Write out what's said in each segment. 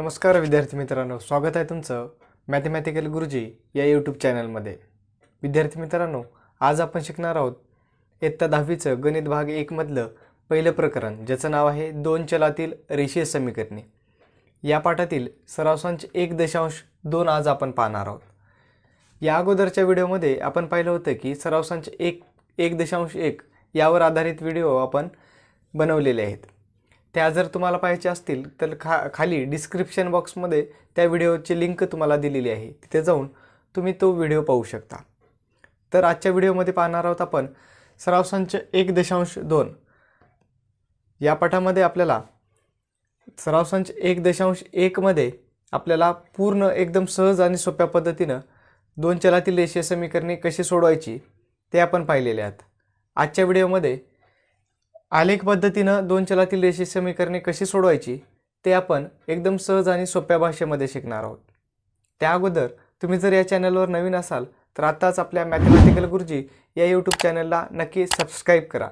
नमस्कार विद्यार्थी मित्रांनो, स्वागत आहे तुमचं मॅथमॅटिकल गुरुजी या यूट्यूब चॅनलमध्ये। विद्यार्थी मित्रांनो, आज आपण शिकणार आहोत इयत्ता 10वीचं गणित भाग 1 मधलं पहिलं प्रकरण, ज्याचं नाव आहे दोन चलातील रेषीय समीकरणे। या पाठातील सरासंच 1.2 आज आपण पाहणार आहोत। या अगोदरच्या व्हिडिओमध्ये आपण पाहिलं होतं की सरासंच 1.1 यावर आधारित व्हिडिओ आपण बनवलेले आहेत। त्या जर तुम्हाला पाहायचे असतील तर खाली डिस्क्रिप्शन बॉक्समध्ये त्या व्हिडिओची लिंक तुम्हाला दिलेली आहे, तिथे जाऊन तुम्ही तो व्हिडिओ पाहू शकता। तर आजच्या व्हिडिओमध्ये पाहणार आहोत आपण सरासंच 1.2 या पाठामध्ये आपल्याला सरासंच 1.1 मध्ये आपल्याला पूर्ण एकदम सहज आणि सोप्या पद्धतीने दोन चलातील रेषीय समीकरणे कशी सोडवायची ते आपण पाहिलेले आहेत। आजच्या व्हिडिओमध्ये आलेख पद्धतीने दोन चलातील रेषीय समीकरणे कशी सोडवायची ते आपण एकदम सहज आणि सोप्या भाषेमध्ये शिकणार आहोत। त्या अगोदर तुम्ही जर या चॅनलवर नवीन असाल तर आताच आपल्या मॅथमॅटिकल गुरुजी या यूट्यूब चॅनलला नक्की सबस्क्राईब करा।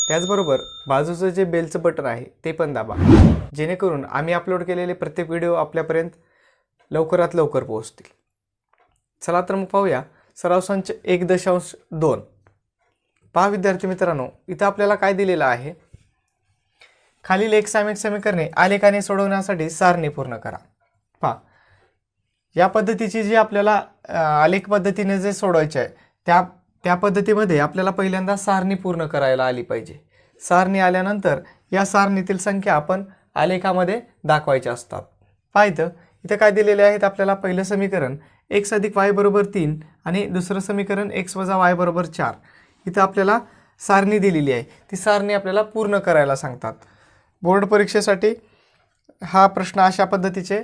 त्याचबरोबर बाजूचं जे बेलचं बटन आहे ते पण दाबा, जेणेकरून आम्ही अपलोड केलेले प्रत्येक व्हिडिओ आपल्यापर्यंत लवकरात लवकर पोहोचतील। चला तर मग पाहूया सरासंच 1.2। पहा विद्यार्थी मित्रांनो, इथं आपल्याला काय दिलेलं आहे, खालील एक सामायिक समीकरणे आलेखाने सोडवण्यासाठी सारणी पूर्ण करा। पहा, या पद्धतीची जी आपल्याला आलेख पद्धतीने जे सोडवायचे आहे त्या पद्धतीमध्ये आपल्याला पहिल्यांदा सारणी पूर्ण करायला आली पाहिजे। सारणी आल्यानंतर या सारणीतील संख्या आपण आलेखामध्ये दाखवायच्या असतात। पहा इथं काय दिलेले आहेत आपल्याला, पहिलं समीकरण x + y = 3 आणि दुसरं समीकरण x - y = 4। इथं आपल्याला सारणी दिलेली आहे, ती सारणी आपल्याला पूर्ण करायला सांगतात। बोर्ड परीक्षेसाठी हा प्रश्न अशा पद्धतीचे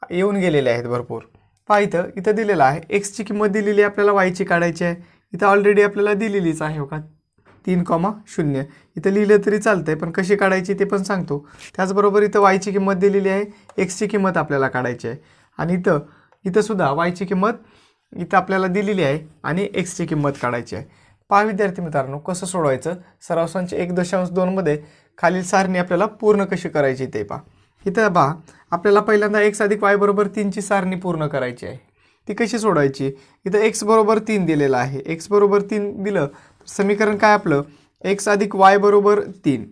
येऊन गेलेले आहेत भरपूर। पहा इथं दिलेला आहे x ची किंमत दिलेली आहे, आपल्याला y ची काढायची आहे। इथं ऑलरेडी आपल्याला दिलेलीच आहे का 3,0। इथं लिहिलं तरी चालतंय, पण कशी काढायची ते पण सांगतो। त्याचबरोबर इथं y ची किंमत दिलेली आहे, x ची किंमत आपल्याला काढायची आहे आणि इथं सुद्धा y ची किंमत इथं आपल्याला दिलेली आहे आणि x ची किंमत काढायची आहे। पहा विद्यार्थी मित्रांनो, कसं सोडवायचं सरासंच 1.2 मध्ये खालील सारणी आपल्याला पूर्ण कशी करायची ते पहा। इथं पहा, आपल्याला पहिल्यांदा x + y = 3 ची सारणी पूर्ण करायची आहे। ती कशी सोडवायची, इथं x = 3 दिलेलं आहे। x = 3 दिलं तर समीकरण काय आपलं x + y = 3,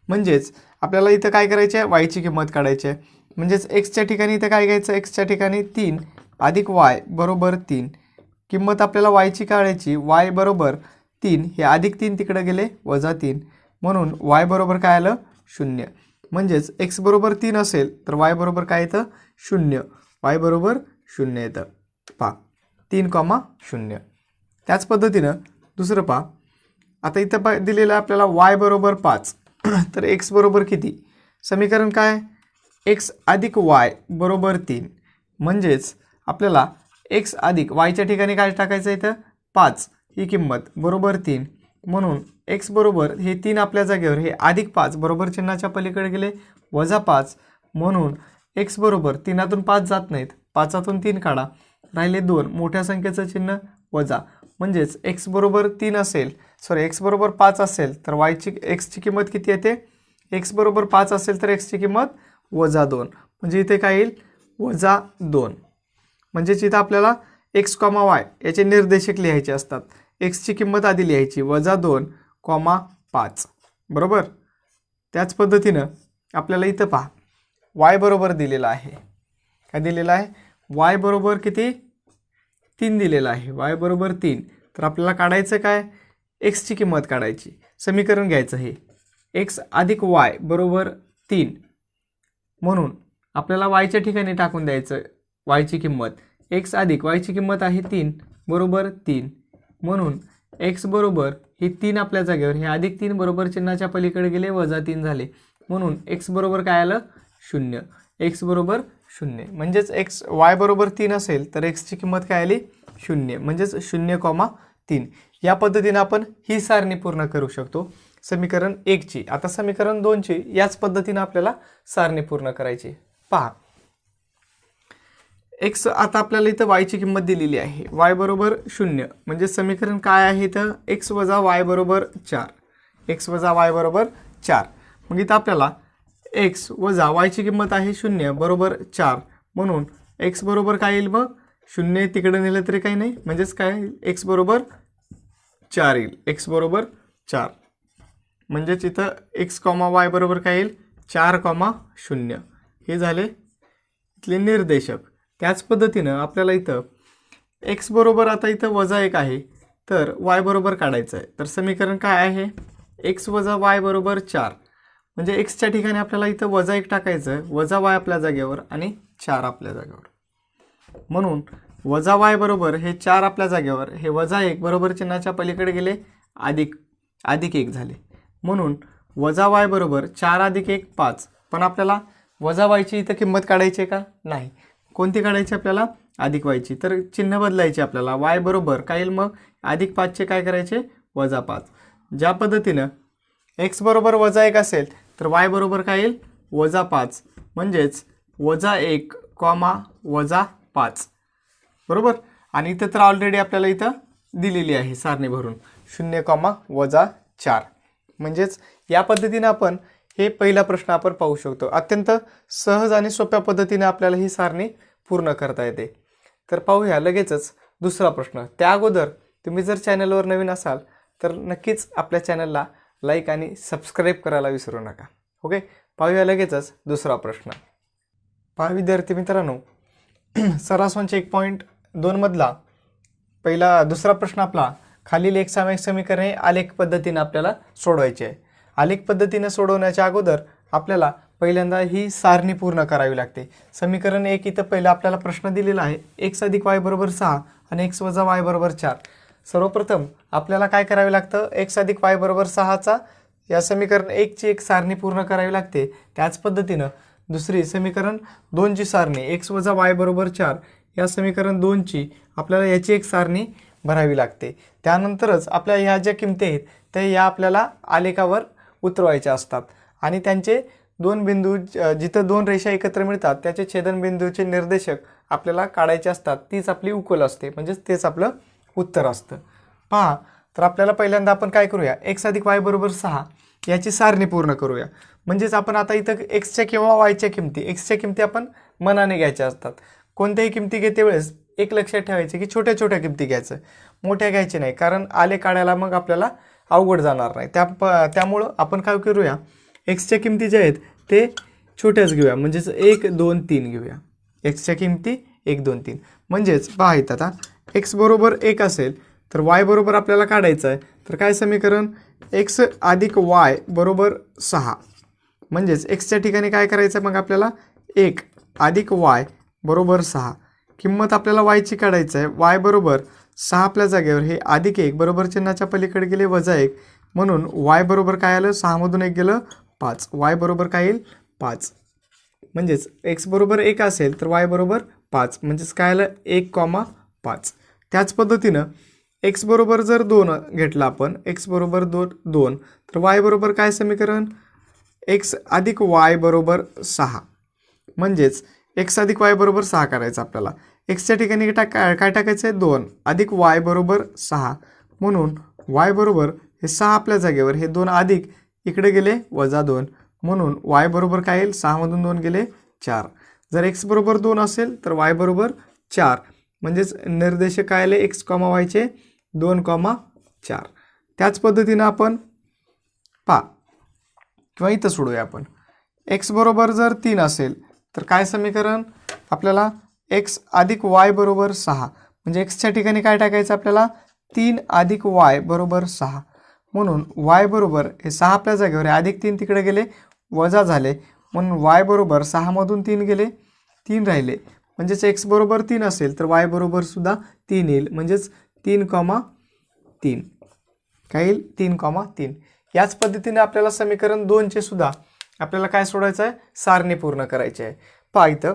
म्हणजेच आपल्याला इथं काय करायचं आहे, y ची किंमत काढायची आहे। म्हणजेच x च्या ठिकाणी इथं काय घ्यायचं, x च्या ठिकाणी 3 + y = 3, किंमत आपल्याला y ची काढायची, y = 3, हे +3 तिकडे गेले -3, म्हणून y बरोबर काय आलं 0। म्हणजेच x = 3 असेल तर y बरोबर काय येतं 0, y = 0 येतं। पहा 3,0। त्याच पद्धतीनं दुसरं पहा, आता इथं दिलेलं आपल्याला y = 5 तर x बरोबर किती, समीकरण काय x + y = 3, म्हणजेच आपल्याला x + y च्या ठिकाणी काय टाकायचं, इथं 5 ही किंमत बरोबर 3, म्हणून x बरोबर हे 3 आपल्या जागेवर हे +5 बरोबर चिन्हाच्या पलीकडे गेले -5, म्हणून x बरोबर 3तून 5 जात नाहीत, 5तून 3 काढा, राहिले 2, मोठ्या संख्येचं चिन्ह वजा, म्हणजेच x बरोबर 3 असेल, x बरोबर 5 असेल तर x ची किंमत किती येते, x बरोबर 5 असेल तर x ची किंमत -2, म्हणजे इथे काय येईल -2। म्हणजेच इथं आपल्याला x, y याचे निर्देशक लिहायचे असतात। x ची किंमत आधी लिहायची -2, 5, बरोबर। त्याच पद्धतीनं आपल्याला इथं पहा y बरोबर दिलेला आहे, काय दिलेला आहे, y बरोबर किती 3 दिलेला आहे, y बरोबर 3, तर आपल्याला काढायचं काय, x ची किंमत काढायची। समीकरण घ्यायचं हे x + y = 3, म्हणून आपल्याला y च्या ठिकाणी टाकून द्यायचं y ची किंमत, x + y ची किंमत आहे 3 बरोबर 3, म्हणून x बरोबर हे 3 आपल्या जागेवर हे +3 बरोबर चिन्हाच्या पलीकडे गेले -3 झाले, म्हणून x बरोबर काय आलं 0, x बरोबर 0, म्हणजेच y बरोबर 3 असेल तर x ची किंमत काय आली 0, म्हणजेच 0,3। या पद्धतीने आपण ही सारणी पूर्ण करू शकतो समीकरण 1 ची। आता समीकरण 2 ची याच पद्धतीने आपल्याला सारणी पूर्ण करायची। पहा x, आता आपल्याला इथं y ची किंमत दिलेली आहे, y = 0, म्हणजे समीकरण काय आहे इथं x - y = 4, x - y = 4। मग इथं आपल्याला x - y ची किंमत आहे 0 बरोबर 4, म्हणून एक्स बरोबर काय येईल मग 0 तिकडे नेलं तरी काही नाही, म्हणजेच काय एक्स बरोबर 4 येईल. एक्स बरोबर 4 म्हणजेच इथं एक्स कॉमा वाय बरोबर काय येईल 4,0. हे झाले इथले निर्देशक. त्याच पद्धतीनं आपल्याला इथं एक्स बरोबर आता इथं -1 आहे तर वाय बरोबर काढायचं आहे. तर समीकरण काय आहे एक्स वजा वाय बरोबर 4. म्हणजे एक्सच्या ठिकाणी आपल्याला इथं -1 टाकायचं आहे, वजा वाय आपल्या जागेवर आणि 4 आपल्या जागेवर. म्हणून वजा वाय बरोबर हे 4 आपल्या जागेवर, हे -1 बरोबर चिन्हाच्या पलीकडे गेले अधिक 1 झाले. म्हणून वजा वाय बरोबर 4 अधिक 1 5. पण आपल्याला वजा वायची इथं किंमत काढायची आहे का नाही, कोणती काढायची आपल्याला अधिक वायची. तर चिन्ह बदलायचे आपल्याला. वाय बरोबर काय येईल मग +5चे काय करायचे -5. ज्या पद्धतीनं एक्स बरोबर -1 असेल तर वाय बरोबर काय येईल -5. म्हणजेच -1, -5 बरोबर. आणि इथं तर ऑलरेडी आपल्याला इथं दिलेली आहे सारणी भरून 0, -4. म्हणजेच या पद्धतीने आपण हे पहिला प्रश्न आपण पाहू शकतो. अत्यंत सहज आणि सोप्या पद्धतीने आपल्याला ही सारणी पूर्ण करता येते. तर पाहूया लगेचच दुसरा प्रश्न. त्या अगोदर तुम्ही जर चॅनलवर नवीन असाल तर नक्कीच आपल्या चॅनलला लाईक आणि सबस्क्राईब करायला विसरू नका. ओके, पाहूया लगेचच दुसरा प्रश्न. पहा विद्यार्थी मित्रांनो, सरासवांचे 1.2 मधला दुसरा प्रश्न आपला खालील एक सामायिक समीकरणे आलेख पद्धतीने आपल्याला सोडवायचे आहे. आलेख पद्धतीने सोडवण्याच्या अगोदर आपल्याला पहिल्यांदा ही सारणी पूर्ण करावी लागते. समीकरण 1 इथं पहिला आपल्याला प्रश्न दिलेला आहे x अधिक y बरोबर 6 आणि x वजा y बरोबर 4. सर्वप्रथम आपल्याला काय करावे लागतं, x अधिक y बरोबर 6चा या समीकरण 1 ची एक सारणी पूर्ण करावी लागते. त्याच पद्धतीनं दुसरी समीकरण 2 ची सारणी x वजा y बरोबर 4 या समीकरण 2 ची आपल्याला याची एक सारणी भरावी लागते. त्यानंतरच आपल्या ह्या ज्या किमती आहेत त्या या आपल्याला आलेखावर उतरवायच्या असतात आणि त्यांचे दोन बिंदू जिथं दोन रेषा एकत्र मिळतात त्याचे छेदनबिंदूचे निर्देशक आपल्याला काढायचे असतात. तीच आपली उकल असते, म्हणजेच तेच आपलं उत्तर असतं. पहा, तर आपल्याला पहिल्यांदा आपण काय करूया, x अधिक y बरोबर 6 याची सारणी पूर्ण करूया. म्हणजेच आपण आता इथं एक्सच्या किंवा वायच्या किमती, एक्सच्या किमती आपण मनाने घ्यायच्या असतात. कोणत्याही किमती घेते वेळेस एक लक्षात ठेवायचे की छोट्या छोट्या किमती घ्यायचं, मोठ्या घ्यायचे नाही, कारण आले काढायला मग आपल्याला अवघड जाणार नाही. त्यामुळं आपण काय करूया, एक्सच्या किमती ज्या आहेत ते छोट्याच घेऊया. म्हणजेच 1, 2, 3 घेऊया. एक्सच्या किमती 1, 2, 3. म्हणजेच पहा इथं आता एक्स बरोबर 1 असेल तर वाय बरोबर आपल्याला काढायचं आहे. तर काय समीकरण एक्स अधिक वाय बरोबर 6. म्हणजेच एक्सच्या ठिकाणी काय करायचं मग आपल्याला 1 अधिक वाय बरोबर 6. किंमत आपल्याला वायची काढायचं आहे. वाय बरोबर 6 आपल्या जागेवर, हे अधिक 1 बरोबर चिन्हाच्या पलीकडे गेले -1. म्हणून वाय बरोबर काय आलं, 6 मधून 1 गेलं 5. वाय बरोबर काय येईल 5. म्हणजेच एक्स बरोबर 1 असेल तर वाय बरोबर 5. म्हणजेच काय आलं 1,5. त्याच पद्धतीनं एक्स बरोबर जर 2 घेतला आपण, एक्स बरोबर 2 तर वाय बरोबर काय समीकरण एक्स अधिक वाय बरोबर 6. म्हणजेच एक्स अधिक वाय बरोबर 6 करायचं आपल्याला. एक्सच्या ठिकाणी काय टाकायचं आहे 2 अधिक वाय बरोबर 6. म्हणून वाय बरोबर हे 6 आपल्या जागेवर, हे 2 अधिक इकडे गेले -2. म्हणून वाय बरोबर काय येईल 6 मधून 2 गेले 4. जर एक्स बरोबर 2 असेल तर वाय बरोबर 4. म्हणजेच निर्देशक काय आले एक्स कॉमा वायचे 2,4. त्याच पद्धतीनं आपण पहा किंवा इथं सोडूया आपण. एक्स बरोबर जर 3 असेल तर काय समीकरण आपल्याला एक्स अधिक वाय बरोबर 6. म्हणजे एक्सच्या ठिकाणी काय टाकायचं आपल्याला 3 अधिक वाय बरोबर 6. म्हणून वाय बरोबर हे 6 आपल्या जागेवर आहे, अधिक 3 तिकडे गेले वजा झाले. म्हणून वाय बरोबर 6 मधून 3 गेले 3 राहिले. म्हणजेच एक्स बरोबर 3 असेल तर वाय बरोबर सुद्धा 3 येईल. म्हणजेच 3,3 काय येईल 3,3. याच पद्धतीने आपल्याला समीकरण 2 चे सुद्धा आपल्याला काय सोडायचं आहे, सारणी पूर्ण करायची आहे. पहा इथं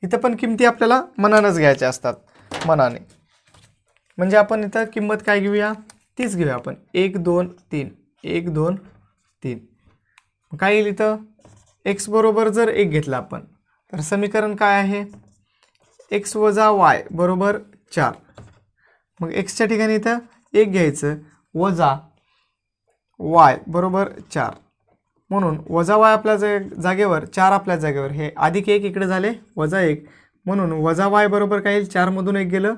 इथं पण किमती आपल्याला मनानच घ्यायच्या असतात, मनाने. म्हणजे आपण इथं किंमत काय घेऊया, तीच घेऊया आपण 1, 2, 3 1, 2, 3. काय येईल इथं एक्स बरोबर जर 1 घेतला आपण तर समीकरण काय आहे एक्स वजा वाय बरोबर 4. मग एक्सच्या ठिकाणी इथं 1 घ्यायचं वजा वाय बरोबर 4. म्हणून वजा वाय आपल्या जागेवर 4 आपल्या जागेवर, हे अधिक 1 इकडे झाले वजा 1, म्हणून वजा वाय बरोबर काय येईल, 4 मधून 1 गेलं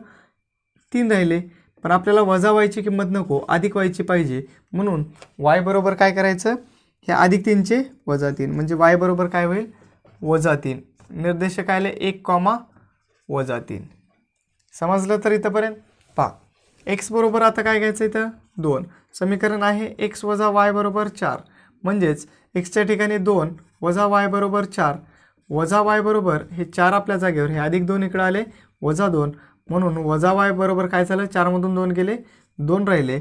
3 राहिले. पण आपल्याला वजा वायची किंमत नको, अधिक वायची पाहिजे, म्हणून वाय बरोबर काय करायचं, हे अधिक 3चे वजा 3, म्हणजे वाय बरोबर काय होईल वजा 3. निर्देशक आले 1, वजा 3. समजलं तर इथंपर्यंत? पहा एक्स बरोबर आता काय घ्यायचं इथं 2. समीकरण आहे एक्स वजा वाय बरोबर 4, म्हणजेच एक्सच्या ठिकाणी 2 वजा वाय बरोबर 4, वजा वाय बरोबर हे 4 आपल्या जागेवर, हे अधिक 2 इकडे आले वजा 2, म्हणून वजा वाय बरोबर काय झालं, 4 मधून 2 गेले 2 राहिले.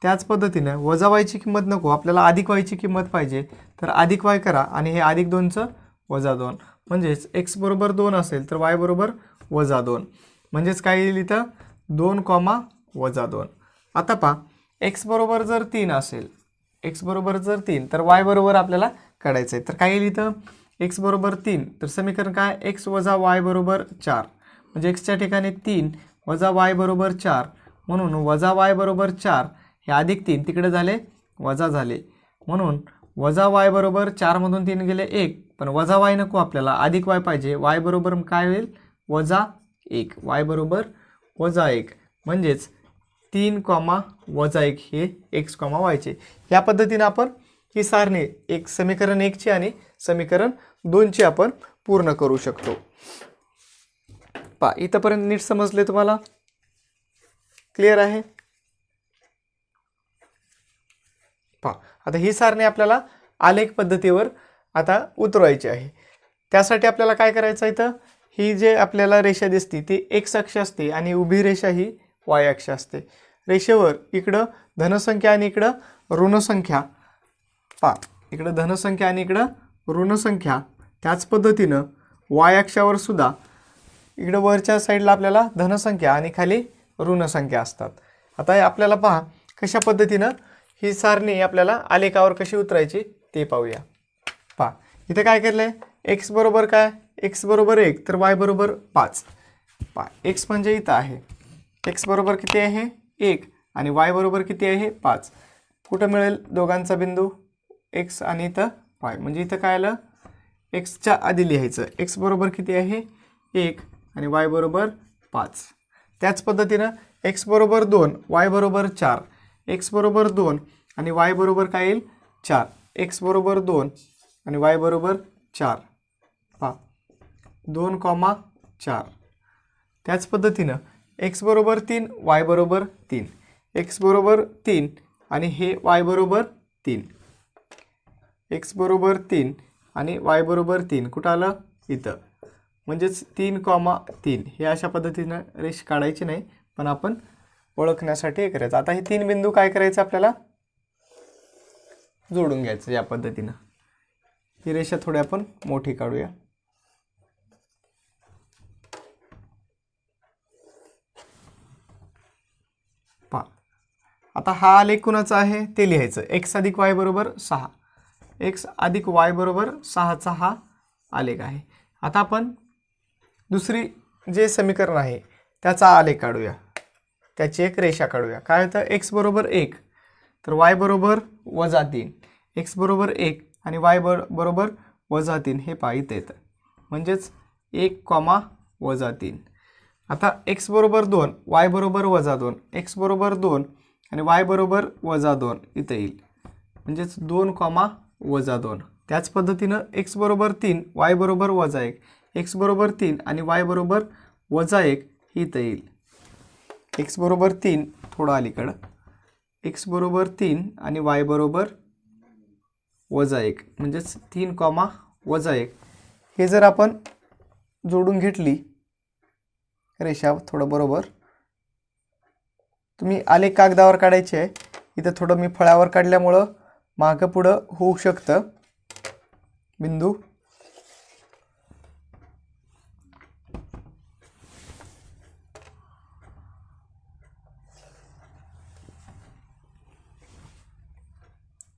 त्याच पद्धतीने वजा वायची किंमत नको, आपल्याला अधिक वायची किंमत पाहिजे, तर अधिक वाय करा आणि हे अधिक 2चं वजा 2, म्हणजेच एक्स बरोबर 2 असेल तर वाय बरोबर वजा 2, म्हणजेच काय येईल इथं 2, वजा 2. आता पहा एक्स बरोबर जर 3 असेल, एक्स बरोबर जर 3 तर वाय बरोबर आपल्याला काढायचं आहे, तर काय येईल इथं एक्स बरोबर 3, तर समीकरण काय एक्स वजा वाय बरोबर 4, म्हणजे एक्सच्या ठिकाणी 3 वजा वाय बरोबर 4, म्हणून वजा वाय बरोबर 4, हे अधिक 3 तिकडे झाले वजा झाले, म्हणून वजा वाय बरोबर 4 मधून 3 गेले 1, पण वजा वाय नको आपल्याला, अधिक वाय पाहिजे, वाय बरोबर काय होईल वजा 1, वाय बरोबर वजा 1, म्हणजेच 3, वजा 1 हे एक्स वायचे. या पद्धतीने आपण ही सारणी एक समीकरण 1ची आणि समीकरण 2ची आपण पूर्ण करू शकतो. पहा इथंपर्यंत नीट समजले तुम्हाला, क्लिअर आहे? पहा आता ही सारणी आपल्याला आलेख पद्धतीवर आता उतरवायची आहे. त्यासाठी आपल्याला काय करायचं, इथं ही जे आपल्याला रेषा दिसते ती एक्स अक्ष असते आणि उभी रेषा ही वाय अक्ष असते. रेषेवर इकडं धनसंख्या आणि इकडं ऋणसंख्या, पहा इकडं धनसंख्या आणि इकडं ऋणसंख्या. त्याच पद्धतीनं वाय अक्षावर सुद्धा इकडं वरच्या साईडला आपल्याला धनसंख्या आणि खाली ऋणसंख्या असतात. आता आपल्याला पहा कशा पद्धतीनं ही सारणी आपल्याला आलेखावर कशी उतरायची ते पाहूया. पहा इथे काय केलंय, एक्स बरोबर काय, एक्स बरोबर 1 तर वाय बरोबर 5. पहा एक्स म्हणजे इथं आहे, एक्स बरोबर किती आहे 1 आणि वाय बरोबर किती आहे 5. कुठं मिळेल दोघांचा बिंदू, एक्स आणि इथं वाय, म्हणजे इथं काय आलं एक्सच्या आधी लिहायचं, एक्स बरोबर किती आहे 1 आणि वाय बरोबर 5. त्याच पद्धतीनं एक्स बरोबर 2, वाय बरोबर 4, एक्स बरोबर 2 आणि वाय बरोबर काय येईल 4, एक्स बरोबर 2 आणि वाय बरोबर 4. पहा 2, 4. त्याच पद्धतीनं एक्स बरोबर 3, वाय बरोबर 3, एक्स बरोबर 3 आणि हे वाय बरोबर 3, एक्स बरोबर 3 आणि वाय बरोबर 3 कुठं आलं इथं, म्हणजेच 3, 3. हे अशा पद्धतीनं रेष काढायची नाही, पण आपण ओळखण्यासाठी हे करायचं. आता हे 3 बिंदू काय करायचं आपल्याला जोडून घ्यायचं या पद्धतीनं. ही रेषा थोडी आपण मोठी काढूया. पहा आता हा आलेख कुणाचा आहे ते लिहायचं, एक्स अधिक वाय बरोबर 6, एक्स अधिक वाय बरोबर 6चा हा आलेख आहे. आता आपण दुसरी जे समीकरण आहे त्याचा आलेख काढूया, त्याची एक रेषा काढूया. काय होतं एक्स बरोबर 1 तर वाय बरोबर वजा 3, एक्स बरोबर 1 आणि वाय बरोबर वजा 3 हे पाहिजे येतं, म्हणजेच 1, वजा 3. आता एक्स बरोबर 2, वाय बरोबर वजा 2, एक्स बरोबर 2 आणि वाय बरोबर वजा 2 इथं येईल, म्हणजेच 2, वजा 2. त्याच पद्धतीनं एक्स बरोबर 3, वाय बरोबर वजा 1, एक्स बरोबर 3 आणि वाय बरोबर वजा 1 इथं येईल. एक्स बरोबर 3 थोडं अलीकडं, एक्स बरोबर 3 आणि वाय बरोबर वजा 1, म्हणजेच 3, वजा 1. हे जर आपण जोडून घेतली रेषा थोडं बरोबर, तुम्ही आलेख कागदावर काढायचे आहे, इथं थोडं मी फळ्यावर काढल्यामुळं मागं पुढं होऊ शकतं बिंदू.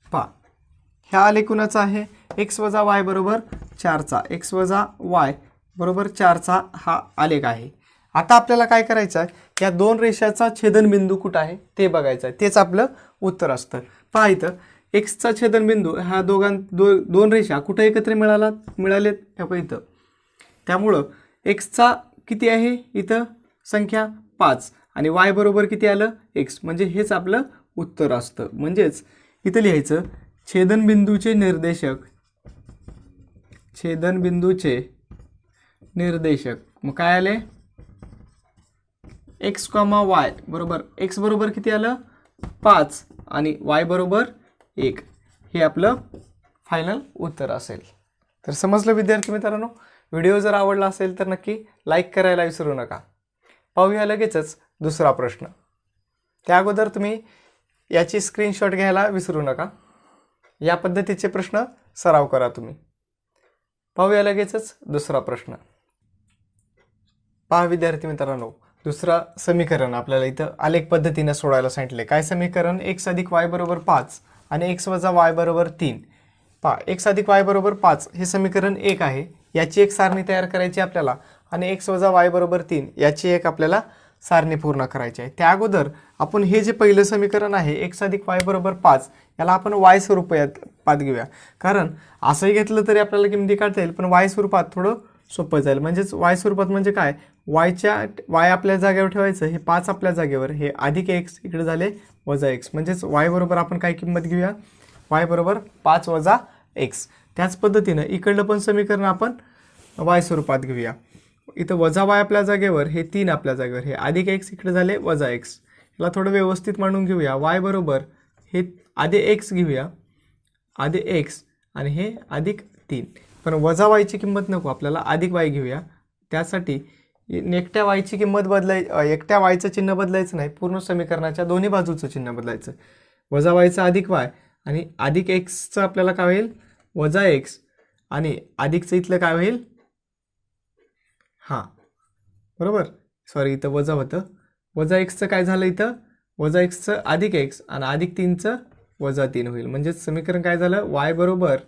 पहा ह्या आलेख कुणाचा आहे, एक्स वजा वाय बरोबर 4चा, एक्स वजा वाय बरोबर 4चा हा आलेख आहे. आता आपल्याला काय करायचं आहे, या दोन रेषाचा छेदनबिंदू कुठं आहे ते बघायचं आहे, तेच आपलं उत्तर असतं. पहा इथं एक्सचा छेदनबिंदू ह्या दोन रेषा कुठे एकत्र मिळालेत ह्या इथं. त्यामुळं एक्सचा किती आहे इथं संख्या 5 आणि वाय बरोबर किती आलं एक्स, म्हणजे हेच आपलं उत्तर असतं. म्हणजेच इथं लिहायचं छेदनबिंदूचे निर्देशक मग काय आले एक्स कॉमा वाय बरोबर एक्स बरोबर किती आलं 5 आणि वाय बरोबर 1, हे आपलं फायनल उत्तर असेल. तर समजलं विद्यार्थी मित्रांनो. व्हिडिओ जर आवडला असेल तर नक्की लाईक करायला विसरू नका. पाहूया लगेचच दुसरा प्रश्न. त्या अगोदर तुम्ही याची स्क्रीनशॉट घ्यायला विसरू नका. या पद्धतीचे प्रश्न सराव करा तुम्ही. पाहूया लगेचच दुसरा प्रश्न. पहा विद्यार्थी मित्रांनो, दुसरा समीकरण आपल्याला इथं आलेख पद्धतीने सोडवायला सांगितले. काय समीकरण x अधिक y बरोबर 5 आणि x वजा y बरोबर 3. पहा x अधिक y बरोबर 5 हे समीकरण 1 आहे. याची एक सारणी तयार करायची आपल्याला आणि x वजा y बरोबर 3 याची एक आपल्याला सारणी पूर्ण करायची आहे. त्या अगोदर आपण हे जे पहिलं समीकरण आहे x अधिक y बरोबर 5 याला आपण y स्वरूपात घेऊया. कारण असंही घेतलं तरी आपल्याला किमती काढता येईल, पण y स्वरूपात थोडं सोपं जाईल. म्हणजेच y स्वरूपात म्हणजे काय, y आपल्या जागेवर ठेवायचं, हे 5 आपल्या जागेवर, हे अधिक x इकडे झाले वजा x. म्हणजेच y बरोबर आपण काय किंमत घेऊया, y बरोबर 5 वजा x. त्याच पद्धतीनं इकडलं पण समीकरण आपण y स्वरूपात घेऊया. इथं वजा y आपल्या जागेवर, हे 3 आपल्या जागेवर, हे अधिक x इकडे झाले वजा x. याला थोडं व्यवस्थित मांडून घेऊया. y बरोबर हे आधी x घेऊया, आधी x आणि हे अधिक 3. पण वजा y ची किंमत नको आपल्याला, अधिक y घेऊया. त्यासाठी एकट्या y ची किंमत एकट्या y चं चिन्ह बदलायचं नाही, पूर्ण समीकरणाच्या दोन्ही बाजूचं चिन्ह बदलायचं. वजा y चं अधिक y आणि अधिक x चं आपल्याला काय होईल वजा x आणि अधिकचं इथलं काय होईल, हां बरोबर, सॉरी इथं वजा होतं. वजा एक्सचं काय झालं इथं, वजा एक्सचं अधिक x आणि अधिक 3चं वजा 3 होईल. म्हणजेच समीकरण काय झालं, y बरोबर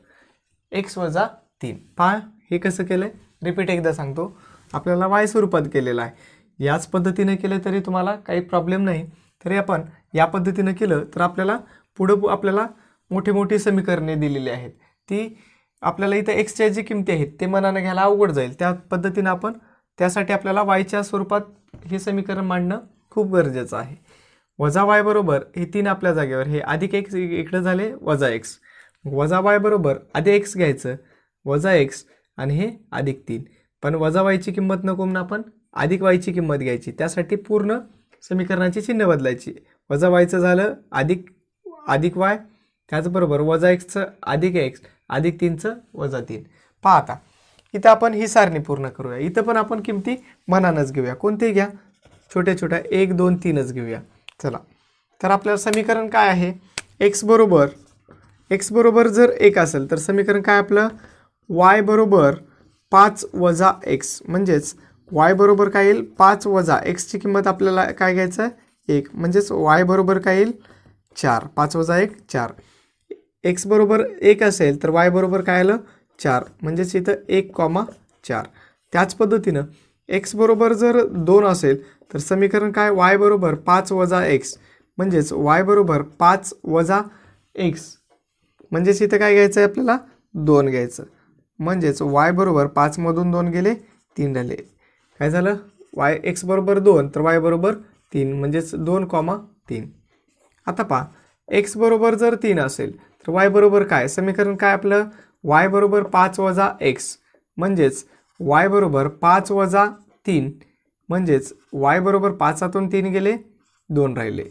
x वजा 3. पहा हे कसं केलं, रिपीट एकदा सांगतो. आपल्याला y स्वरूपात केलेलं आहे. याच पद्धतीने केलं तरी तुम्हाला काही प्रॉब्लेम नाही. तरी आपण या पद्धतीने केलं तर आपल्याला पुढं आपल्याला मोठी समीकरणे दिलेली आहेत. ती आपल्याला इथं एक्सच्या जी किमती आहेत ते मनानं घ्यायला अवघड जाईल. त्या पद्धतीनं आपण त्यासाठी आपल्याला वायच्या स्वरूपात हे समीकरण मांडणं खूप गरजेचं आहे. वजा y बरोबर हे 3 आपल्या जागेवर, हे अधिक x इकडे झाले वजा x. वजा y बरोबर आधी x घ्यायचं वजा x आणि हे अधिक 3. पण वजा y ची किंमत नको म्हणून आपण अधिक y ची किंमत घ्यायची. त्यासाठी पूर्ण समीकरणाची चिन्ह बदलायची. वजा y चं झालं अधिक y, त्याचबरोबर वजा xचं अधिक x अधिक 3चं वजा 3. पहा आता इथं आपण ही सारणी पूर्ण करूया. इथं पण आपण किमती मनानच घेऊया. कोणते घ्या, छोट्या 1 2 3च घेऊया. चला, तर आपलं समीकरण काय आहे, x बरोबर जर 1 असेल तर समीकरण काय आपलं y बरोबर 5 वजा x. म्हणजेच y बरोबर काय येईल 5 वजा x ची किंमत आपल्याला काय घ्यायचं 1. म्हणजेच y बरोबर काय येईल 4. 5 वजा 1 4. x बरोबर 1 असेल तर y बरोबर काय आलं 4. म्हणजेच इथं 1,4. त्याच पद्धतीनं x बरोबर जर 2 असेल तर समीकरण काय y बरोबर 5 वजा x. म्हणजेच y बरोबर 5 वजा x. म्हणजेच इथं काय घ्यायचं आहे आपल्याला 2 घ्यायचं. म्हणजेच y बरोबर 5 मधून 2 गेले 3 झाले. काय झालं x बरोबर 2 तर y बरोबर 3. म्हणजेच 2,3. आता पहा x बरोबर जर 3 असेल तर y बरोबर काय, समीकरण काय आपलं y बरोबर 5 वजा x. म्हणजेच y बरोबर 5 वजा 3. म्हणजेच y बरोबर 5 3 गेले 2 राहिले,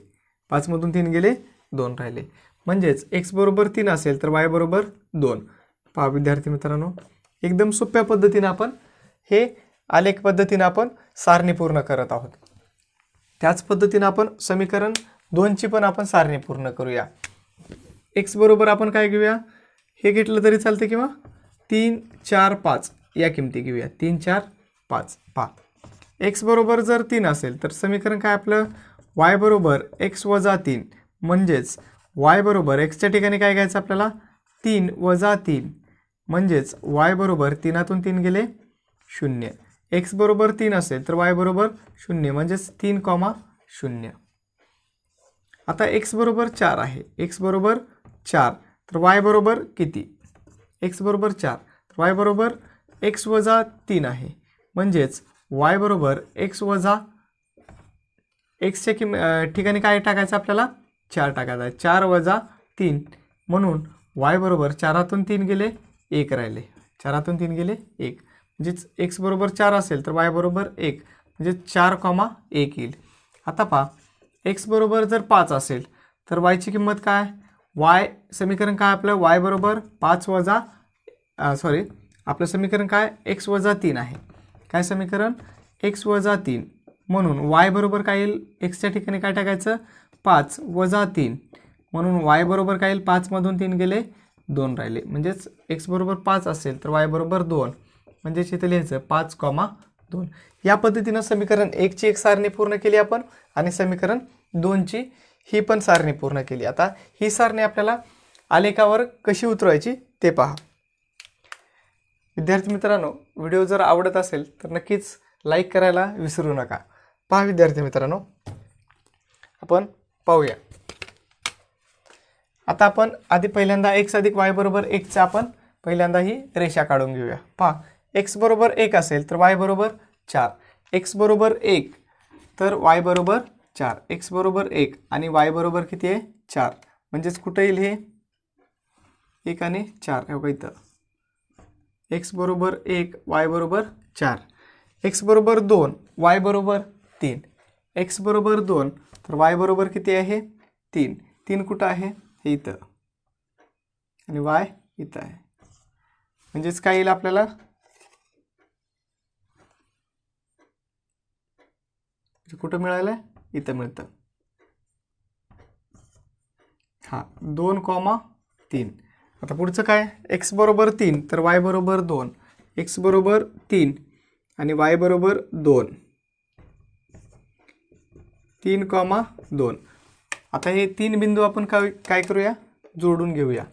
5 मधून 3 गेले 2 राहिले. म्हणजेच x बरोबर 3 असेल तर y बरोबर 2. पहा विद्यार्थी मित्रांनो, एकदम सोप्या पद्धतीने आपण हे आलेख पद्धतीने आपण सारणी पूर्ण करत आहोत. त्याच पद्धतीने आपण समीकरण 2 ची पण आपण सारणी पूर्ण करूया. x बरोबर आपण काय घेऊया, हे घेतलं तरी चालते किंवा 3 4 5 या किमती घेऊया. 3 4 5. पहा x बरोबर जर 3 असेल तर समीकरण काय आपलं y बरोबर x वजा 3. म्हणजेच y बरोबर x च्या ठिकाणी काय घ्यायचं आपल्याला 3 वजा 3. म्हणजेच y बरोबर 3 3 गेले 0. x बरोबर 3 असेल तर y बरोबर 0. म्हणजेच 3,0. आता x बरोबर 4 आहे. x बरोबर 4, तर y बरोबर किती? x बरोबर 4, तर y बरोबर x वजा 3 आहे. म्हणजेच y बरोबर x वजा एक्सच्या ठिकाणी काय टाकायचं आपल्याला? 4 टाकायचा आहे. 4 वजा 3 म्हणून y बरोबर 4तून 3 गेले 1 राहिले. 4तून 3 गेले 1, म्हणजेच x बरोबर 4 असेल तर y बरोबर 1, म्हणजे 4,1 येईल. आता पहा, x बरोबर जर 5 असेल तर y ची किंमत काय? y समीकरण काय आपलं? y बरोबर 5 वजा आपलं समीकरण काय? x वजा 3 आहे. काय समीकरण? x वजा 3, म्हणून y बरोबर काय येईल? एक्सच्या ठिकाणी काय टाकायचं? 5 वजा 3, म्हणून y बरोबर काय येईल? 5 मधून 3 गेले 2 राहिले. म्हणजेच x बरोबर 5 असेल तर y बरोबर 2, म्हणजेच इथे लिहायचं 5,2. या पद्धतीनं समीकरण 1 ची एक सारणी पूर्ण केली आपण आणि समीकरण 2 ची ही पण सारणी पूर्ण केली. आता ही सारणी आपल्याला आलेखावर कशी उतरवायची ते पहा. विद्यार्थी मित्रांनो, व्हिडिओ जर आवडत असेल तर नक्कीच लाईक करायला विसरू नका. पहा विद्यार्थी मित्रांनो, आपण पाहूया. आता आपण आधी पहिल्यांदा x अधिक y बरोबर 1 चा आपण पहिल्यांदा ही रेषा काढून घेऊया. पहा, x बरोबर 1 असेल तर y बरोबर 4, x बरोबर 1 तर y बरोबर 4, x बरोबर 1 आणि y बरोबर किती आहे? 4, म्हणजेच कुठे येईल हे? 1 आणि 4 हे बघा इथं. x बरोबर 1, y बरोबर 4, x बरोबर 2, y बरोबर 3, x बरोबर 2 तर y बरोबर किती आहे? 3. 3 कुठं आहे? हे इथं आणि y इथं आहे. म्हणजेच काय येईल आपल्याला? कुठं मिळालं? इथं मिळतं. हा 2,3. आता पुढचं काय? x बरोबर 3 तर y बरोबर 2, x बरोबर 3 आणि y बरोबर 2, 3,2. आता हे 3 बिंदू आपण काय करूया? जोडून घेऊया.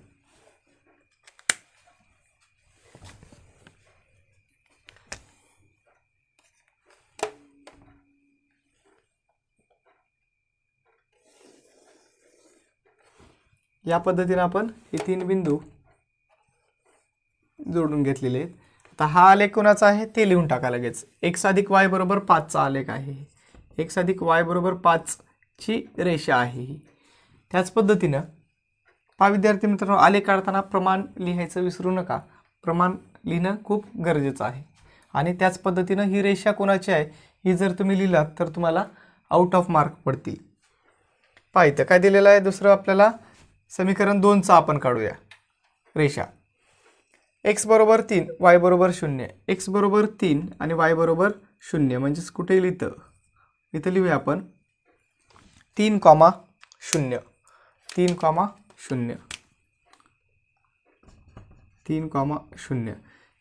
या पद्धतीने आपण हे 3 बिंदू जोडून घेतलेले आहेत. आता हा आलेख कोणाचा आहे ते लिहून टाका लगेच. x अधिक y बरोबर 5 चा आलेख आहे. x अधिक y बरोबर 5 ची रेषा आहे ही. त्याच पद्धतीनं पहा विद्यार्थी मित्रांनो, आलेख काढताना प्रमाण लिहायचं विसरू नका. प्रमाण लिहिणं खूप गरजेचं आहे. आणि त्याच पद्धतीनं ही रेषा कोणाची आहे ही जर तुम्ही लिहिलात तर तुम्हाला आउट ऑफ मार्क पडतील. पहा इथं काय दिलेलं आहे? दुसरं आपल्याला समीकरण 2 चा आपण काढूया रेषा. x बरोबर 3, y बरोबर 0, x बरोबर 3 आणि y बरोबर 0, म्हणजेच कुठे येईल? इथं. इथं लिहूया आपण 3,0, 3,0, 3,0.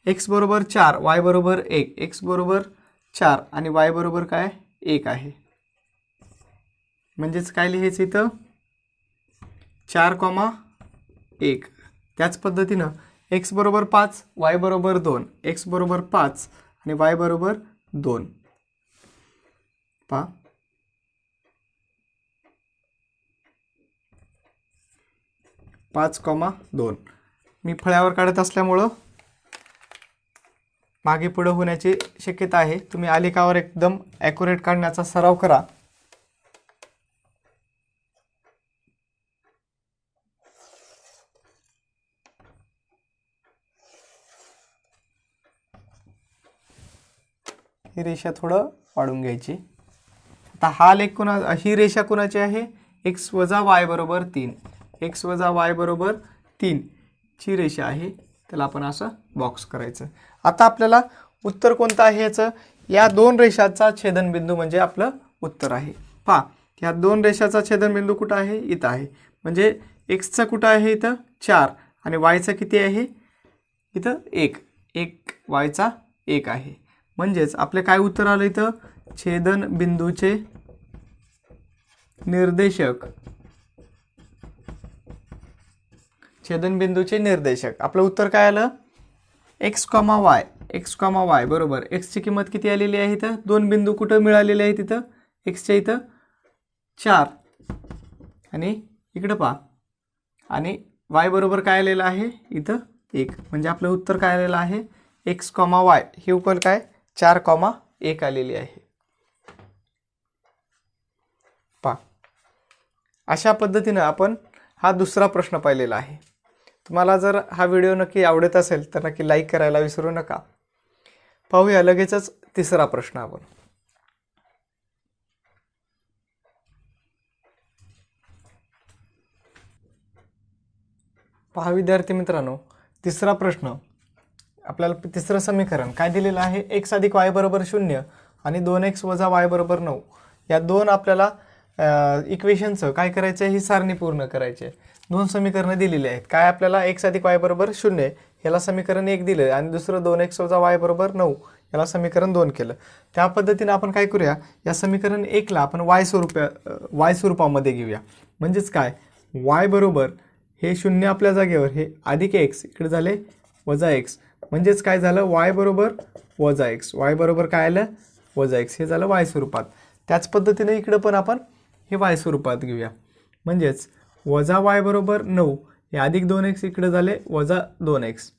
x बरोबर 4, y बरोबर 1, x बरोबर 4 आणि y बरोबर काय? 1 आहे. म्हणजेच काय लिहायचं इथं? 4,1. त्याच पद्धतीनं x बरोबर 5, y बरोबर 2, x बरोबर 5 आणि y बरोबर 2. पहा, 5,2. मी फळ्यावर काढत असल्यामुळं मागे पुढे होण्याची शक्यता आहे. तुम्ही आलेखावर एकदम ॲक्युरेट काढण्याचा सराव करा. ही रेषा थोडं वाढून घ्यायची. आता हा आलेख ही रेषा कोणाची आहे? x वजा y बरोबर 3, x वजा y बरोबर 3 ची रेषा आहे. त्याला आपण असं बॉक्स करायचं. आता आपल्याला उत्तर कोणतं आहे याचं? या 2 रेषाचा छेदनबिंदू म्हणजे आपलं उत्तर आहे. पहा, ह्या 2 रेषाचा छेदनबिंदू कुठं आहे? इथं आहे. म्हणजे x चा कुठं आहे? इथं 4 आणि y चा किती आहे? इथं 1, y चा 1 आहे. म्हणजेच आपले काय उत्तर आलं इथं? छेदनबिंदूचे निर्देशक. छेदनबिंदूचे निर्देशक आपलं उत्तर काय आलं? x, y, x, y बरोबर x ची किंमत किती आलेली आहे? इथं 2 बिंदू कुठं मिळालेले आहेत? इथं x च्या इथं 4 आणि इकडं पहा आणि y बरोबर काय आलेलं आहे इथं 1, म्हणजे आपलं उत्तर काय आलेलं आहे x, y ही उकल काय 4,1 आलेली आहे. पहा, अशा पद्धतीनं आपण हा दुसरा प्रश्न पाहिलेला आहे. तुम्हाला जर हा व्हिडिओ नक्की आवडत असेल तर नक्की लाईक करायला विसरू नका. पाहूया लगेचच तिसरा प्रश्न आपण. पहा विद्यार्थी मित्रांनो, तिसरा प्रश्न आपल्याला तिसरं समीकरण काय दिलेलं आहे x अधिक y बरोबर 0 आणि 2x वजा y बरोबर 9 या दोन आपल्याला इक्वेशनचं काय करायचं आहे ही सारणी पूर्ण करायची आहे. दोन समीकरणं दिलेली आहेत. काय आपल्याला x अधिक y बरोबर 0 याला समीकरण 1 दिलं आणि दुसरं 2x वजा y बरोबर 9 याला समीकरण 2 केलं. त्या पद्धतीने आपण काय करूया या समीकरण 1 ला आपण y स्वरूपामध्ये घेऊया. म्हणजेच काय y बरोबर हे 0 आपल्या जागेवर हे अधिक x इकडे झाले वजा x, म्हणजेच काय झालं y बरोबर वजा x, y बरोबर काय आलं वजा x, हे झालं y स्वरूपात. त्याच पद्धतीने इकडे पण आपण हे y स्वरूपात घेऊया. म्हणजेच वजा y बरोबर 9 हे अधिक 2x इकडे झाले वजा 2x,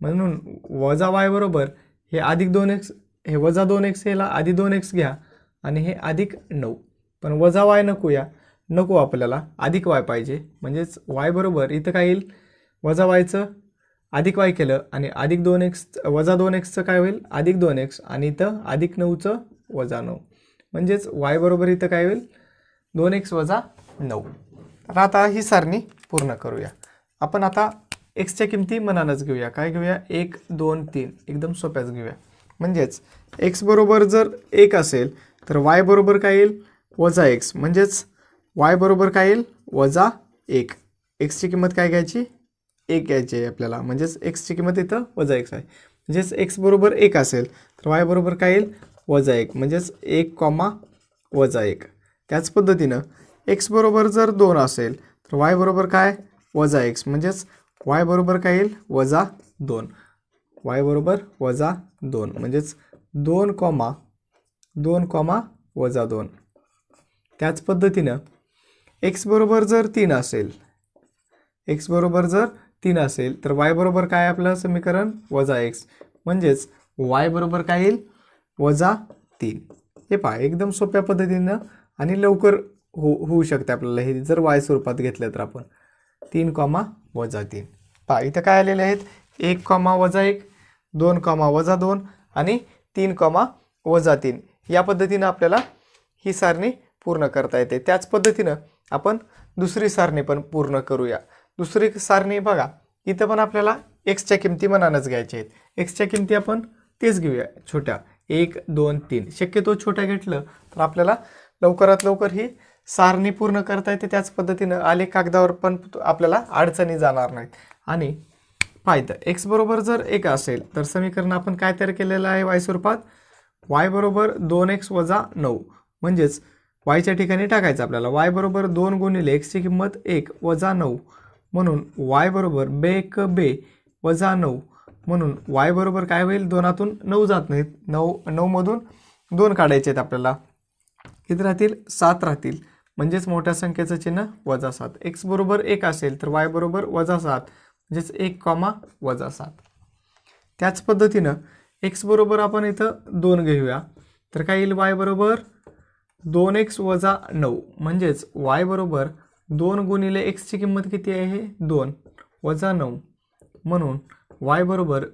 म्हणून वजा y बरोबर हे अधिक 2x हे वजा 2x याला अधिक 2x घ्या आणि हे अधिक 9, पण वजा y नको आपल्याला अधिक y पाहिजे. म्हणजेच y बरोबर इथं काय येईल वजा yचं अधिक y केलं आणि अधिक 2x वजा 2xचं काय होईल अधिक 2x आणि इथं अधिक 9चं वजा 9, म्हणजेच y बरोबर इथं काय होईल 2x वजा 9. तर आता ही सारणी पूर्ण करूया. आपण आता xच्या किमती मनानच घेऊया. काय घेऊया 1 2 3 एकदम सोप्याच घेऊया. म्हणजेच x बरोबर जर 1 असेल तर y बरोबर काय येईल वजा x, म्हणजेच y बरोबर काय येईल वजा 1. x ची किंमत काय घ्यायची 1 घ्यायची आहे आपल्याला, म्हणजेच x ची किंमत इथं वजा 1 आहे. म्हणजेच x बरोबर 1 असेल तर y बरोबर काय येईल वजा 1, म्हणजेच 1, वजा 1. त्याच पद्धतीनं x बरोबर जर 2 असेल तर y बरोबर काय वजा x, म्हणजेच y बरोबर काय येईल वजा 2, y बरोबर वजा 2, म्हणजेच 2, वजा 2. त्याच पद्धतीनं x बरोबर जर 3 असेल तर y बरोबर काय आपलं समीकरण वजा x, म्हणजेच y बरोबर काय येईल वजा 3. हे पहा एकदम सोप्या पद्धतीनं आणि लवकर होऊ शकते आपल्याला हे जर y स्वरूपात घेतलं तर आपण 3, वजा 3. पहा इथं काय आलेले आहेत 1, वजा 1, 2, वजा 2 आणि 3, वजा 3. या पद्धतीनं आपल्याला ही सारणी पूर्ण करता येते. त्याच पद्धतीनं आपण दुसरी सारणी पण पूर्ण करूया. दुसरी सारणी बघा इथं पण आपल्याला xच्या किमती मनानच घ्यायच्या आहेत. xच्या किमती आपण तेच घेऊया छोट्या 1 2 3. शक्यतो छोट्या घेतलं तर आपल्याला लवकरात लवकर ही सारणी पूर्ण करता येते. त्याच पद्धतीनं आलेख कागदावर पण आपल्याला अडचणी जाणार नाहीत. आणि पाहिजे x बरोबर जर 1 असेल तर समीकरण आपण काय तयार केलेलं आहे y स्वरूपात y बरोबर 2x वजा 9, म्हणजेच yच्या ठिकाणी टाकायचं आपल्याला y बरोबर 2 गुणिले x ची किंमत 1 वजा 9, म्हणून y बरोबर बे वजा 9, म्हणून y बरोबर काय होईल 2तून 9 जात नाहीत, 9 मधून 2 काढायचे आहेत आपल्याला, किती राहतील 7 राहतील, म्हणजेच मोठ्या संख्येचं चिन्ह वजा 7. x बरोबर 1 असेल तर y बरोबर वजा 7, म्हणजेच 1, वजा 7. त्याच पद्धतीनं x बरोबर आपण इथं 2 घेऊया तर काय येईल y बरोबर 2x वजा 9, म्हणजेच y बरोबर 2 गुणिले x ची किंमत किती आहे 2 वजा 9, म्हणून y बरोबर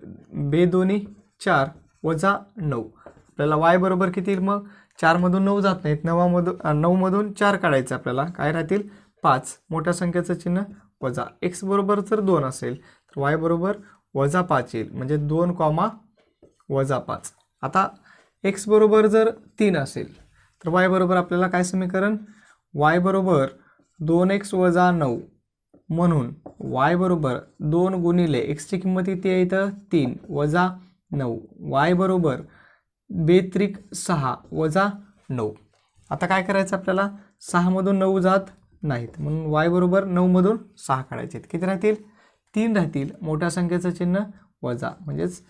बेदोनी 4 वजा 9. आपल्याला y बरोबर किती येईल मग 4 मधून 9 जात नाहीत, 9 मधून 4 काढायचं आपल्याला, काय राहतील 5, मोठ्या संख्येचं चिन्ह वजा. x बरोबर जर 2 असेल तर y बरोबर वजा 5 येईल, म्हणजे 2, वजा 5. आता x बरोबर जर 3 असेल तर y बरोबर आपल्याला काय समीकरण y बरोबर 2x वजा 9, म्हणून y बरोबर 2 गुणिले x ची किंमत किती आहे इथं 3 वजा 9, y बरोबर बेत्रिक 6 वजा 9. आता काय करायचं आपल्याला 6 मधून 9 जात नाहीत, म्हणून y बरोबर 9 मधून 6 काढायचे आहेत, किती राहतील 3 राहतील, मोठ्या संख्येचं चिन्ह वजा, म्हणजेच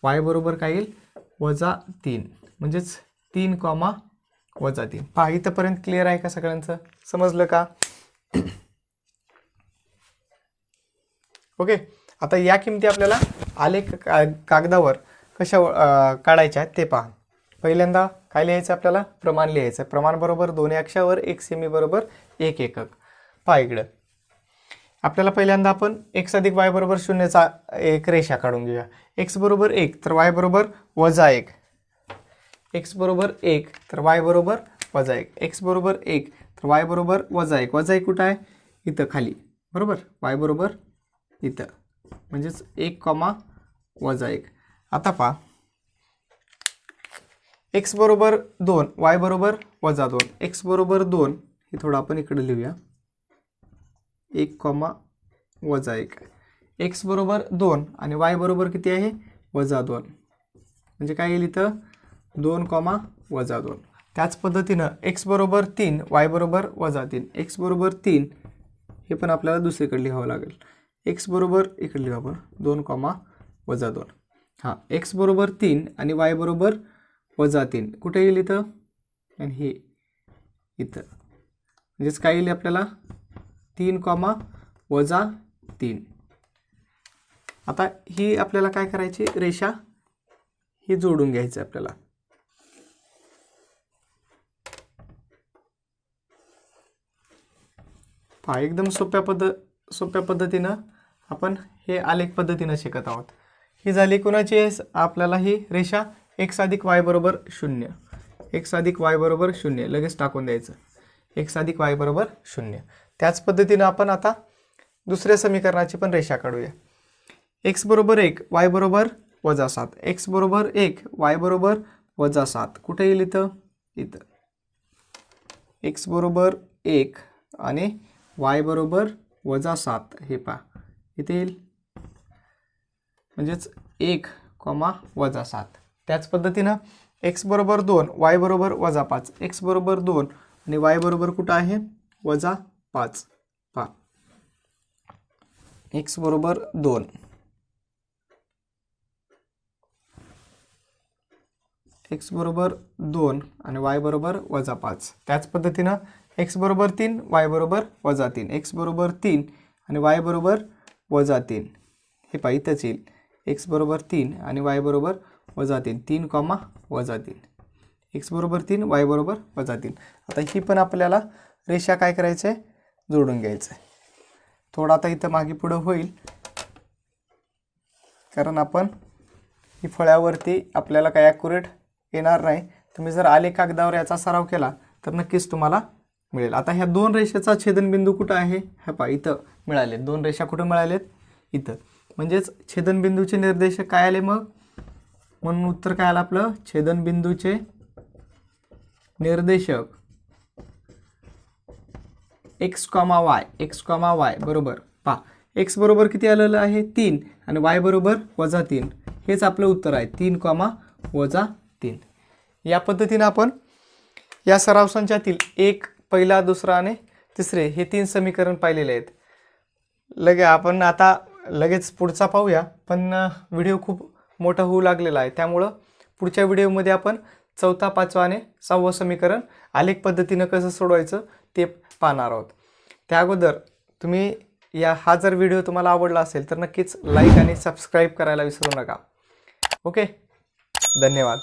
y बरोबर काय येईल वजा 3, म्हणजेच 3, वजा 3. पहा इथंपर्यंत क्लिअर आहे का सगळ्यांचं, समजलं का? ओके, आता या किमती आपल्याला आलेख कागदावर कशा काढायच्या आहेत ते पहा. पहिल्यांदा काय लिहायचं आपल्याला, प्रमाण लिहायचं. प्रमाण बरोबर 2 अक्षावर 1 सेमी बरोबर 1 एकक. पहा इकडं आपल्याला पहिल्यांदा आपण x अधिक y बरोबर 0चा एक रेषा काढून घेऊया. x बरोबर 1 तर y बरोबर -1, x बरोबर 1 तर y बरोबर -1, x बरोबर 1 तर y बरोबर -1. -1 कुठं आहे, इथं खाली बरोबर, y बरोबर इथं, म्हणजेच 1, -1. आता पहा x बरोबर 2, y बरोबर -2, x बरोबर 2 हे थोडं आपण इकडे लिहूया, 1, x बरोबर 2 आणि y बरोबर किती आहे, -2, म्हणजे काय येईल इथं 2, -2. त्याच पद्धतीनं x बरोबर 3, y बरोबर -3, x बरोबर 3 हे पण आपल्याला दुसरीकडे लिहावं लागेल. x बरोबर इकडे लिहू आपण 2, -2. हां, x बरोबर 3 आणि y बरोबर -3 कुठे येईल इथं, आणि हे इथं, म्हणजेच काय येईल आपल्याला 3, -3. आता ही आपल्याला काय करायची, रेषा ही जोडून घ्यायची आपल्याला. पहा एकदम सोप्या पद्धतीनं आपण हे आलेख पद्धतीनं शिकत आहोत. ही झाली कोणाची आहे, आपल्याला ही रेषा x अधिक y बरोबर 0, x अधिक y बरोबर 0 लगेच टाकून द्यायचं, x अधिक y बरोबर 0. त्याच पद्धतीनं आपण आता दुसऱ्या समीकरणाची पण रेषा काढूया. x बरोबर 1, y बरोबर -7, x बरोबर 1, y बरोबर -7 कुठे येईल इथं, इथं x बरोबर 1 आणि y बरोबर -7 हे पहा इथे येईल, म्हणजेच 1, -7. त्याच पद्धतीनं x बरोबर 2, y बरोबर -5, x बरोबर 2 आणि y बरोबर कुठं आहे, -5. पहा x बरोबर 2, x बरोबर 2 आणि y बरोबर -5. त्याच पद्धतीनं x बरोबर 3, y बरोबर -3, x बरोबर 3 आणि y बरोबर -3 हे पहा इथंच येईल, x बरोबर 3 आणि y बरोबर -3, 3, -3, x बरोबर 3, y बरोबर -3. आता ही पण आपल्याला रेषा काय करायचं आहे, जोडून घ्यायचं आहे. थोडं आता इथं मागे पुढं होईल, कारण आपण ही फळ्यावरती आपल्याला काय ॲक्युरेट येणार नाही. तुम्ही जर आलेख कागदावर याचा सराव केला तर नक्कीच तुम्हाला मिळेल. आता ह्या दोन रेषेचा छेदनबिंदू कुठं आहे, हा पहा इथं मिळाले. दोन रेषा कुठं मिळालेत, इथं, म्हणजेच छेदनबिंदूचे निर्देशक काय आले मग, म्हणून उत्तर काय आलं आपलं, छेदनबिंदूचे निर्देशक x, y बरोबर. पहा x बरोबर किती आलेलं आहे, 3 आणि y बरोबर -3 हेच आपलं उत्तर आहे, 3, -3. या पद्धतीने आपण या सराव संचातील एक, पहिला, दुसरा आणि तिसरे हे 3 समीकरण पाहिलेले आहेत. आपण आता लगेच पुढचा पाहूया, पण व्हिडिओ खूप मोठा होऊ लागलेला आहे, त्यामुळं पुढच्या व्हिडिओमध्ये आपण 4था, 5वा आणि 6वं समीकरण आलेख पद्धतीनं कसं सोडवायचं ते पाहणार आहोत. त्या अगोदर तुम्ही हा जर व्हिडिओ तुम्हाला आवडला असेल तर नक्कीच लाईक आणि सबस्क्राईब करायला विसरू नका. ओके, धन्यवाद.